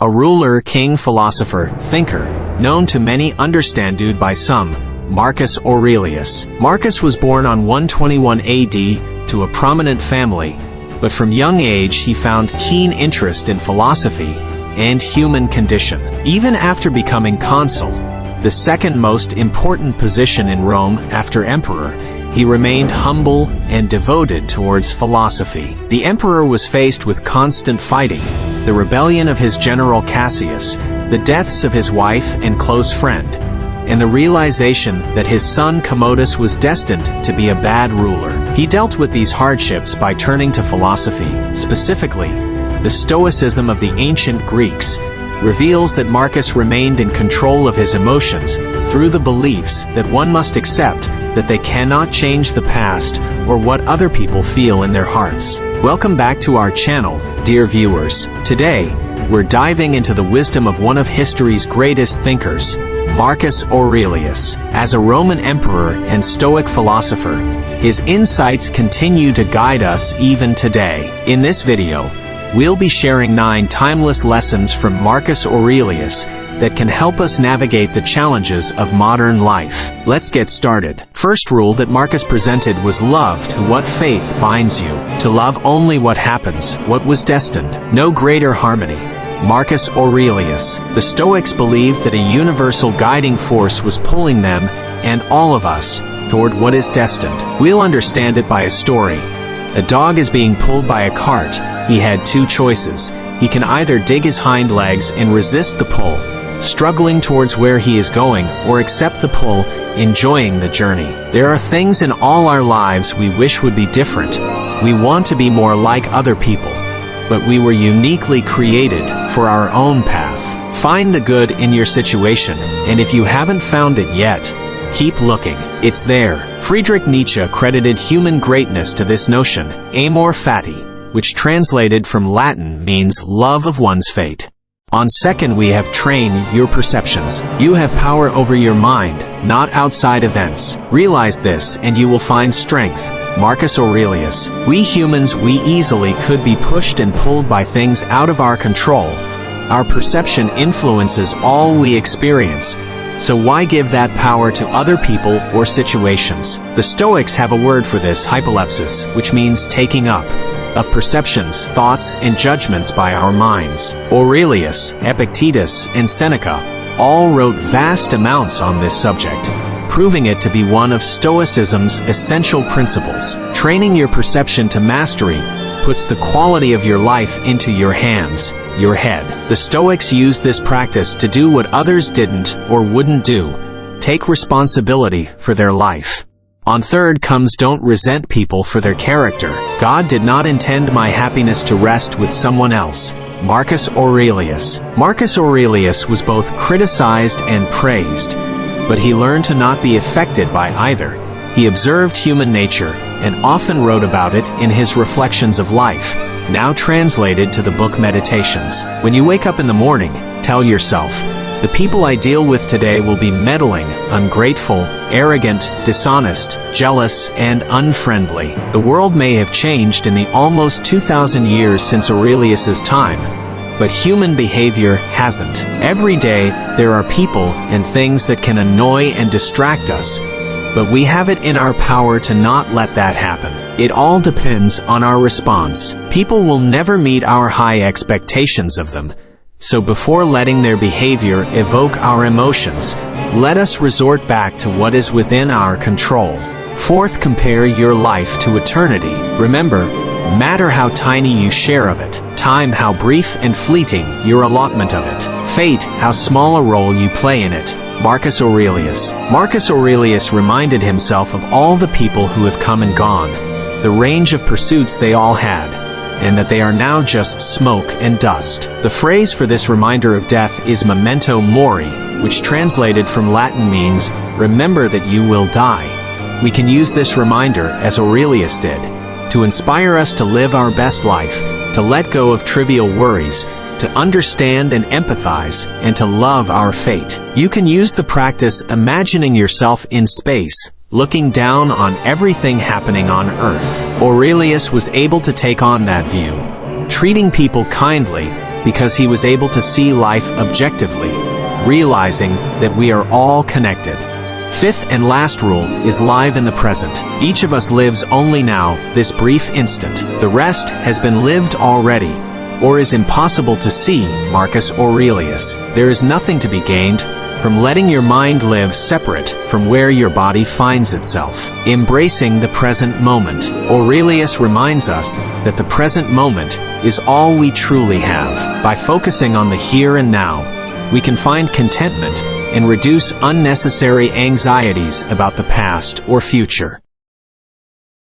A ruler, king, philosopher, thinker, known to many, understood by some, Marcus Aurelius. Marcus was born on 121 AD to a prominent family, but from young age he found keen interest in philosophy and human condition. Even after becoming consul, the second most important position in Rome after emperor, he remained humble and devoted towards philosophy. The emperor was faced with constant fighting, the rebellion of his general Cassius, the deaths of his wife and close friend, and the realization that his son Commodus was destined to be a bad ruler. He dealt with these hardships by turning to philosophy. Specifically, the Stoicism of the ancient Greeks reveals that Marcus remained in control of his emotions through the beliefs that one must accept that they cannot change the past or what other people feel in their hearts. Welcome back to our channel, dear viewers. Today, we're diving into the wisdom of one of history's greatest thinkers, Marcus Aurelius. As a Roman emperor and Stoic philosopher, his insights continue to guide us even today. In this video, we'll be sharing 9 timeless lessons from Marcus Aurelius that can help us navigate the challenges of modern life. Let's get started. First rule that Marcus presented was love to what faith binds you. To love only what happens, what was destined. No greater harmony. Marcus Aurelius. The Stoics believed that a universal guiding force was pulling them, and all of us, toward what is destined. We'll understand it by a story. A dog is being pulled by a cart. He had 2 choices. He can either dig his hind legs and resist the pull, struggling towards where he is going, or accept the pull, enjoying the journey. There are things in all our lives we wish would be different. We want to be more like other people, but we were uniquely created for our own path. Find the good in your situation, and if you haven't found it yet, keep looking. It's there. Friedrich Nietzsche credited human greatness to this notion, amor fati, which translated from Latin means love of one's fate. On second, we have train your perceptions. You have power over your mind, not outside events. Realize this and you will find strength. Marcus Aurelius. We humans, we easily could be pushed and pulled by things out of our control. Our perception influences all we experience. So why give that power to other people or situations? The Stoics have a word for this, hypolepsis, which means taking up of perceptions, thoughts, and judgments by our minds. Aurelius, Epictetus, and Seneca all wrote vast amounts on this subject, proving it to be one of Stoicism's essential principles. Training your perception to mastery puts the quality of your life into your hands, your head. The Stoics used this practice to do what others didn't or wouldn't do, take responsibility for their life. On third comes don't resent people for their character. God did not intend my happiness to rest with someone else. Marcus Aurelius. Marcus Aurelius was both criticized and praised, but he learned to not be affected by either. He observed human nature and often wrote about it in his Reflections of Life, now translated to the book Meditations. When you wake up in the morning, tell yourself, the people I deal with today will be meddling, ungrateful, arrogant, dishonest, jealous, and unfriendly. The world may have changed in the almost 2,000 years since Aurelius's time, but human behavior hasn't. Every day, there are people and things that can annoy and distract us, but we have it in our power to not let that happen. It all depends on our response. People will never meet our high expectations of them. So before letting their behavior evoke our emotions, let us resort back to what is within our control. Fourth, compare your life to eternity. Remember, matter how tiny you share of it, time how brief and fleeting your allotment of it, fate how small a role you play in it. Marcus Aurelius. Marcus Aurelius reminded himself of all the people who have come and gone, the range of pursuits they all had, and that they are now just smoke and dust. The phrase for this reminder of death is memento mori, which translated from Latin means, remember that you will die. We can use this reminder, as Aurelius did, to inspire us to live our best life, to let go of trivial worries, to understand and empathize, and to love our fate. You can use the practice imagining yourself in space, looking down on everything happening on Earth. Aurelius was able to take on that view, treating people kindly, because he was able to see life objectively, realizing that we are all connected. Fifth and last rule is live in the present. Each of us lives only now, this brief instant. The rest has been lived already, or is impossible to see, Marcus Aurelius. There is nothing to be gained from letting your mind live separate from where your body finds itself. Embracing the present moment. Aurelius reminds us that the present moment is all we truly have. By focusing on the here and now, we can find contentment and reduce unnecessary anxieties about the past or future.